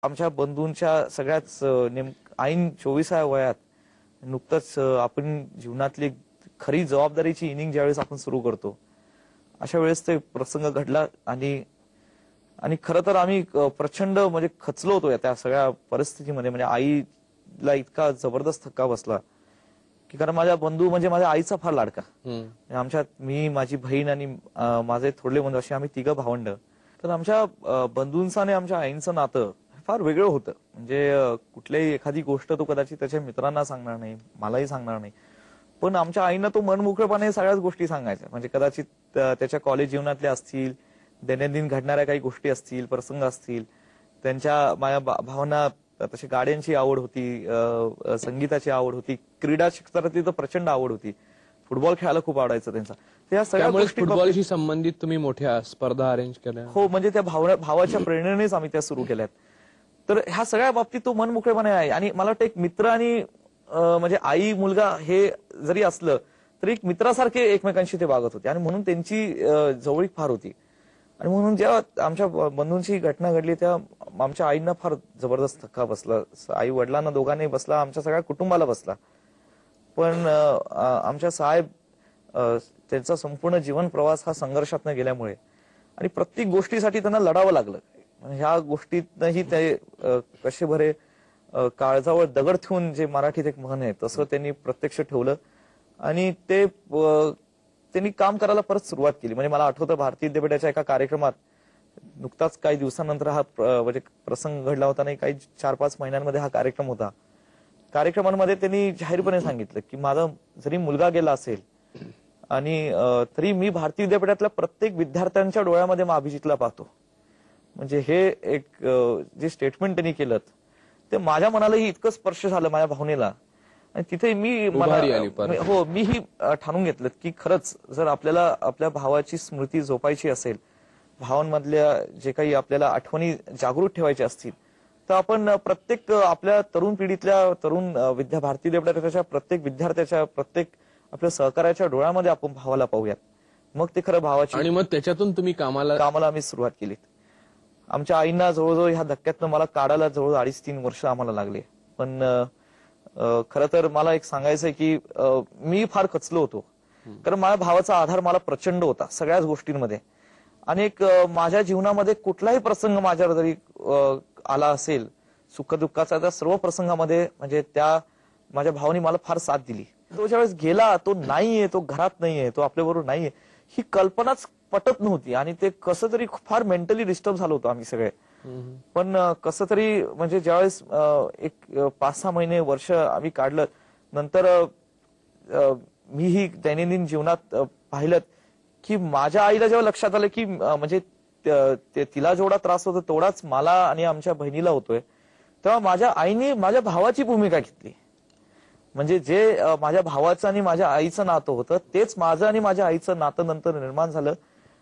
आमच्या बंधूंच्या सगळ्याच ऐन 24व्या वयात नुकतंच आपण जीवनातली खरी जबाबदारीची इनिंग ज्यावेळेस आपण सुरू करतो अशा वेळेस ते प्रसंग घडला आणि खरं तर आम्ही प्रचंड म्हणजे खचलो होतो त्या सगळ्या परिस्थितीमध्ये. म्हणजे आईला इतका जबरदस्त धक्का बसला की कारण माझा बंधू म्हणजे माझ्या आईचा फार लाडका. आमच्यात मी, माझी बहीण आणि माझे थोरले बंधू असे आम्ही 3 भावंड. तर आमच्या बंधूंचं आणि आमच्या आईंचं नातं फार वेगळं होतं. म्हणजे कुठल्याही एखादी गोष्ट तो कदाचित त्याच्या मित्रांना सांगणार नाही, मलाही सांगणार नाही, पण आमच्या आईनं तो मनमोकळेपणे सगळ्याच गोष्टी सांगायच्या. म्हणजे कदाचित त्याच्या कॉलेज जीवनातल्या असतील, दैनंदिन घडणाऱ्या काही गोष्टी असतील, प्रसंग असतील, त्यांच्या माझ्या भावांना तशी गाड्यांची आवड होती, संगीताची आवड होती, क्रीडा क्षेत्रातली तर प्रचंड आवड होती, फुटबॉल खेळायला खूप आवडायचं त्यांचा. त्या सगळ्या गोष्टी फुटबॉलशी संबंधित तुम्ही मोठ्या स्पर्धा अरेंज केल्या? हो, म्हणजे त्या भावाच्या प्रेरणेनेच आम्ही त्या सुरू केल्यात. तर ह्या सगळ्या बाबतीत तो मनमोकळेपणे आहे. आणि मला वाटतं एक मित्र आणि म्हणजे आई मुलगा हे जरी असलं तरी एक मित्रासारखे एकमेकांशी ते वागत होते आणि म्हणून त्यांची जवळीक फार होती. आणि म्हणून जेव्हा आमच्या बंधूंची घटना घडली तेव्हा आमच्या आईंना फार जबरदस्त धक्का बसला. आई वडिलांना दोघांनाही बसला, आमच्या सगळ्या कुटुंबाला बसला. पण आमच्या साहेब त्यांचा संपूर्ण जीवन प्रवास हा संघर्षातनं गेल्यामुळे आणि प्रत्येक गोष्टीसाठी त्यांना लढावं लागलं. ह्या गोष्टीतनंही ते कसे बरे काळजावर दगड ठेवून, जे मराठीत एक म्हण आहे तसं त्यांनी प्रत्यक्ष ठेवलं आणि ते त्यांनी काम करायला परत सुरुवात केली. म्हणजे मला आठवतं भारतीय विद्यापीठाच्या एका कार्यक्रमात नुकताच काही दिवसानंतर हा म्हणजे प्रसंग घडला होता नाही, काही 4-5 महिन्यांमध्ये हा कार्यक्रम होता. कार्यक्रमांमध्ये त्यांनी जाहीरपणे सांगितलं की माझा जरी मुलगा गेला असेल आणि तरी मी भारतीय विद्यापीठातल्या प्रत्येक विद्यार्थ्यांच्या डोळ्यामध्ये मग अभिजितला पाहतो. म्हणजे हे एक जे स्टेटमेंट त्यांनी केलं ते माझ्या मनालाही इतकं स्पर्श झालं, माझ्या भावनेला. आणि तिथे मीही ठाणून घेतलं की खरंच जर आपल्याला आपल्या भावाची स्मृती जोपायची असेल, भावांमधल्या जे काही आपल्याला आठवणी जागृत ठेवायच्या असतील, तर आपण प्रत्येक आपल्या तरुण पिढीतल्या भारतीय विद्यापीठाच्या प्रत्येक विद्यार्थ्याच्या, प्रत्येक आपल्या सहकार्याच्या डोळ्यामध्ये आपण भावाला पाहूयात. मग ते खरं भावाची. आणि मग त्याच्यातून तुम्ही कामाला आम्ही सुरुवात केली. आमच्या आईंना जवळजवळ ह्या धक्क्यातनं मला काढायला जवळजवळ 2.5-3 वर्ष आम्हाला लागले. पण खरं तर मला एक सांगायचंय की मी फार खचलो होतो, कारण माझ्या भावाचा आधार मला प्रचंड होता सगळ्याच गोष्टींमध्ये. आणि माझ्या जीवनामध्ये कुठलाही प्रसंग माझ्यावर जरी आला असेल सुखदुःखाचा, त्या सर्व प्रसंगामध्ये म्हणजे त्या माझ्या भावाने मला फार साथ दिली. तो ज्यावेळेस गेला, तो नाहीये, तो घरात नाहीये, तो आपल्याबरोबर नाहीये, ही कल्पनाच पटत नव्हती. आणि ते कसं तरी फार मेंटली डिस्टर्ब झालो होतो आम्ही सगळे. पण कसं तरी म्हणजे ज्यावेळेस एक 5-6 महिने, वर्ष आम्ही काढलं, नंतर मीही दैनंदिन जीवनात पाहिलं की माझ्या आईला जेव्हा लक्षात आलं की म्हणजे तिला जेवढा त्रास होतो तेवढाच मला आणि आमच्या बहिणीला होतोय, तेव्हा माझ्या आईने माझ्या भावाची भूमिका घेतली. म्हणजे जे माझ्या भावाचं आणि माझ्या आईचं नातं होतं तेच माझं आणि माझ्या आईचं नातं नंतर निर्माण झालं.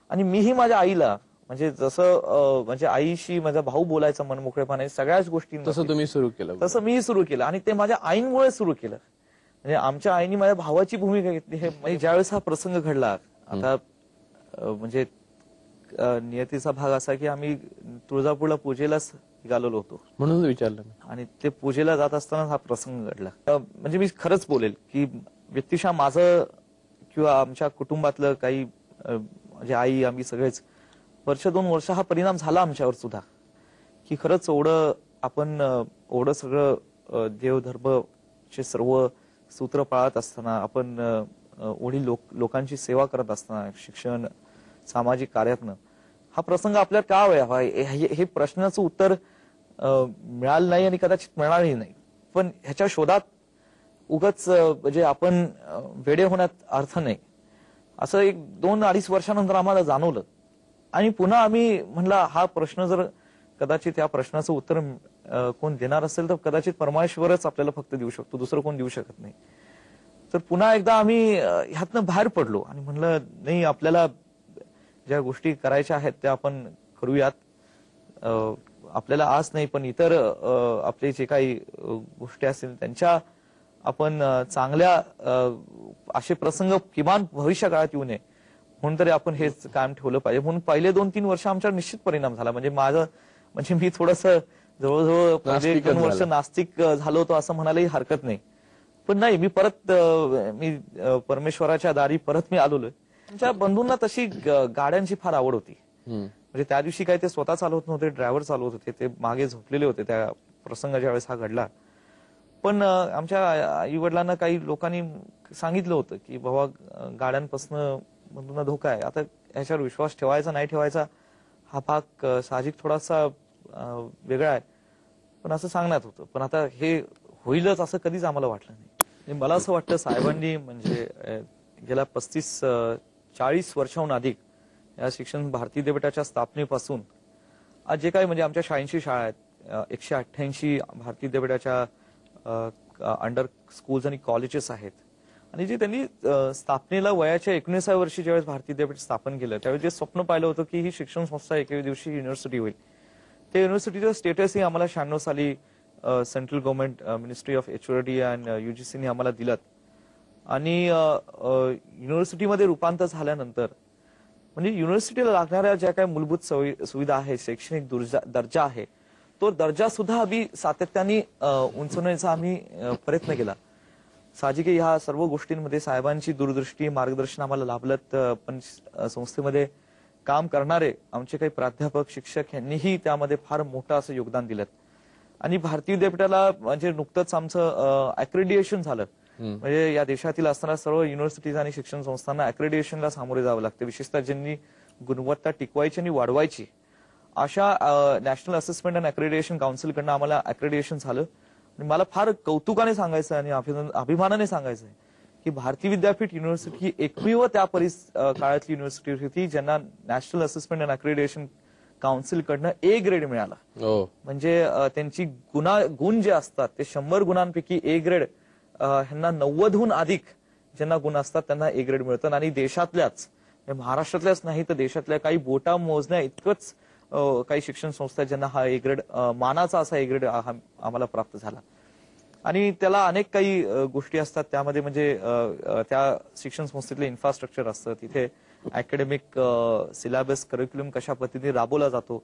आणि मीही माझ्या आईला म्हणजे जसं म्हणजे आईशी माझा भाऊ बोलायचा मनमोकळेपणे सगळ्याच गोष्टी, तसं तुम्ही सुरू केलं. तसं मीही सुरू केलं आणि ते माझ्या आईंमुळे सुरू केलं. म्हणजे आमच्या आईने माझ्या भावाची भूमिका घेतली. हे म्हणजे ज्यावेळेस हा प्रसंग घडला, आता म्हणजे नियतीचा भाग असा की आम्ही तुळजापूरला पूजेलाच निघालेलो होतो, म्हणून विचारलं. आणि ते पूजेला जात असताना हा प्रसंग घडला. म्हणजे मी खरंच बोलेल की व्यक्तिशः माझं किंवा आमच्या कुटुंबातलं काही म्हणजे आई, आम्ही सगळेच 1-2 वर्ष हा परिणाम झाला आमच्यावर सुद्धा की खरंच एवढं सगळं देवधर्मचे सर्व सूत्र पाळत असताना, आपण ओढी लोकांची सेवा करत असताना, शिक्षण, सामाजिक कार्यातनं हा प्रसंग आपल्याला का हवा, हे प्रश्नाचं उत्तर मिळालं नाही आणि कदाचित मिळणारही नाही. पण ह्याच्या शोधात उगाच म्हणजे आपण वेडे होण्यात अर्थ नाही, असं 1-2-2.5 वर्षानंतर आम्हाला जाणवलं. आणि पुन्हा आम्ही म्हणला हा प्रश्न जर कदाचित या प्रश्नाचं उत्तर कोण देणार असेल तर कदाचित परमेश्वरच आपल्याला फक्त देऊ शकतो, दुसरं कोण देऊ शकत नाही. तर पुन्हा एकदा आम्ही ह्यातनं बाहेर पडलो आणि म्हणलं नाही, आपल्याला ज्या गोष्टी करायच्या आहेत त्या आपण करूयात. आपल्याला आज नाही पण इतर आपले जे काही गोष्टी असतील त्यांच्या आपण चांगल्या असे प्रसंग किमान भविष्य काळात येऊ नये म्हणून तरी आपण हेच कायम ठेवलं पाहिजे. म्हणून पहिले 2-3 वर्ष आमच्यावर निश्चित परिणाम झाला. म्हणजे मी थोडंसं जवळजवळ पहिले नास्तिकच 2 वर्ष झाला. नास्तिक झालो होतो असं म्हणायलाही हरकत नाही. पण नाही, मी परत परमेश्वराच्या दारी परत मी आलेलोय. आमच्या बंधूंना तशी गाड्यांची फार आवड होती. म्हणजे त्या दिवशी काही ते स्वतः चालवत नव्हते, ड्रायव्हर चालवत होते, ते मागे झोपलेले होते त्या प्रसंगाच्या वेळेस हा घडला. पण आमच्या आई वडिलांना काही लोकांनी सांगितलं होतं की बाबा गाड्यांपासून बंधूंना धोका आहे. आता ह्याच्यावर विश्वास ठेवायचा नाही ठेवायचा हा भाग साहजिक थोडासा वेगळा आहे, पण असं सांगण्यात होतं. पण आता हे होईलच असं कधीच आम्हाला वाटलं नाही. आणि मला असं वाटतं साहेबांनी म्हणजे गेल्या 35-40 वर्षाहून अधिक या शिक्षण भारतीय विद्यापीठाच्या स्थापनेपासून आज जे काही म्हणजे आमच्या 86 शाळा आहेत, 188 भारतीय विद्यापीठाच्या अंडर स्कूल्स आणि कॉलेजेस आहेत. आणि जे त्यांनी स्थापनेला वयाच्या 19व्या वर्षी ज्यावेळेस भारतीय विद्यापीठ स्थापन केलं त्यावेळी जे स्वप्न पाहिलं होतं की ही शिक्षण संस्था एके दिवशी युनिव्हर्सिटी होईल. ते युनिव्हर्सिटीचं स्टेटसही आम्हाला 96 साली central government ministry of HOD and युजीसीने आम्हाला दिलं. आणि युनिव्हर्सिटीमध्ये रूपांतर झाल्यानंतर म्हणजे युनिव्हर्सिटीला लागणाऱ्या ज्या काही मूलभूत सुविधा आहेत, शैक्षणिक दर्जा आहे, तो दर्जा सुद्धा आम्ही सातत्याने उंचवण्याचा आम्ही प्रयत्न केला. साहजिक ह्या सर्व गोष्टींमध्ये साहेबांची दूरदृष्टी मार्गदर्शन आम्हाला लाभलं. पण संस्थेमध्ये काम करणारे आमचे काही प्राध्यापक शिक्षक यांनीही त्यामध्ये फार मोठं असं योगदान दिलं. आणि भारतीय विद्यापीठाला म्हणजे नुकतंच आमचं अक्रेडिएशन झालं. म्हणजे या देशातील असणाऱ्या सर्व युनिव्हर्सिटीज आणि शिक्षण संस्थांना अक्रेडिएशनला सामोरे जावं लागतं, विशेषतः ज्यांनी गुणवत्ता टिकवायची आणि वाढवायची. अशा नॅशनल असेसमेंट अँड अक्रेडिएशन काउन्सिलकडनं आम्हाला अक्रेडिएशन झालं. आणि मला फार कौतुकाने सांगायचं आणि अभिमानाने सांगायचं आहे की भारतीय विद्यापीठ युनिव्हर्सिटी ही एकमेव त्या काळातली युनिव्हर्सिटी होती ज्यांना नॅशनल असेसमेंट अँड अक्रेडिएशन काउन्सिलकडनं ए ग्रेड मिळाला. म्हणजे त्यांची गुण जे असतात ते 100 गुणांपैकी ए ग्रेड ह्यांना 90हून अधिक ज्यांना गुण असतात त्यांना ए ग्रेड मिळतात. आणि देशातल्याच महाराष्ट्रातल्याच नाही तर देशातल्या काही बोटा मोजण्या इतकंच काही शिक्षण संस्था ज्यांना हा ए ग्रेड मानाचा असा ए ग्रेड आम्हाला प्राप्त झाला. आणि त्याला अनेक काही गोष्टी असतात त्यामध्ये म्हणजे त्या शिक्षण संस्थेतलं इन्फ्रास्ट्रक्चर असतं, तिथे अकॅडमिक सिलेबस करिक्युलम कशा पद्धतीने राबवला जातो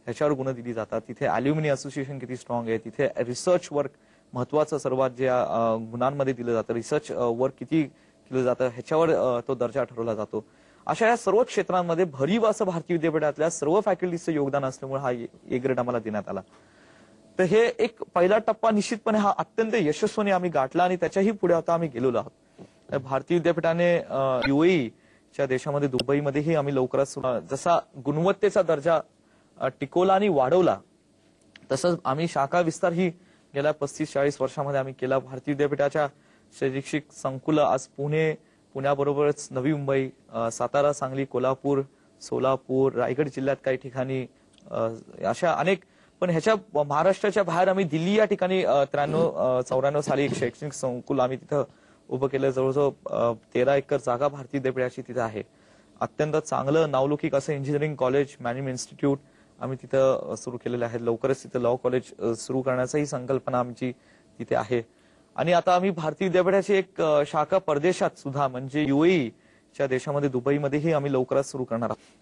ह्याच्यावर गुण दिली जातात, तिथे अल्युमिनी असोसिएशन किती स्ट्रॉंग आहे, तिथे रिसर्च वर्क महत्वाचं सर्वात ज्या गुणांमध्ये दिलं जातं, रिसर्च वर्क किती केलं जातं ह्याच्यावर तो दर्जा ठरवला जातो. अशा या सर्व क्षेत्रांमध्ये भरीव असं भारतीय विद्यापीठातल्या सर्व फॅकल्टीचं योगदान असल्यामुळे हा ए ग्रेड आम्हाला देण्यात आला. तर हे एक पहिला टप्पा निश्चितपणे हा अत्यंत यशस्वीने आम्ही गाठला आणि त्याच्याही पुढे आता आम्ही गेलेलो आहोत. भारतीय विद्यापीठाने च्या देशामध्ये दुबईमध्येही आम्ही लवकरच जसा गुणवत्तेचा दर्जा टिकवला आणि वाढवला तसंच आम्ही शाखा विस्तार ही गेल्या 35-40 वर्षामध्ये आम्ही केला. भारतीय विद्यापीठाच्या शैक्षणिक संकुल आज पुण्याबरोबरच नवी मुंबई, सातारा, सांगली, कोल्हापूर, सोलापूर, रायगड जिल्ह्यात काही ठिकाणी अशा अनेक. पण ह्याच्या महाराष्ट्राच्या बाहेर आम्ही दिल्ली या ठिकाणी 93-94 साली एक शैक्षणिक संकुल आम्ही तिथं उभं केलं. जवळजवळ 13 एकर जागा भारतीय विद्यापीठाची तिथे आहे. अत्यंत चांगलं नावलौकिक असं इंजिनिअरिंग कॉलेज, मॅनेजमेंट इन्स्टिट्यूट आम्ही तिथं सुरू केलेलं आहे. लवकरच तिथं लॉ कॉलेज सुरू करण्याचाही संकल्पना आमची तिथे आहे. आणि आता आम्ही भारतीय विद्यापीठाची एक शाखा परदेशात सुद्धा म्हणजे च्या देशामध्ये दुबईमध्येही आम्ही लवकरच सुरू करणार आहोत.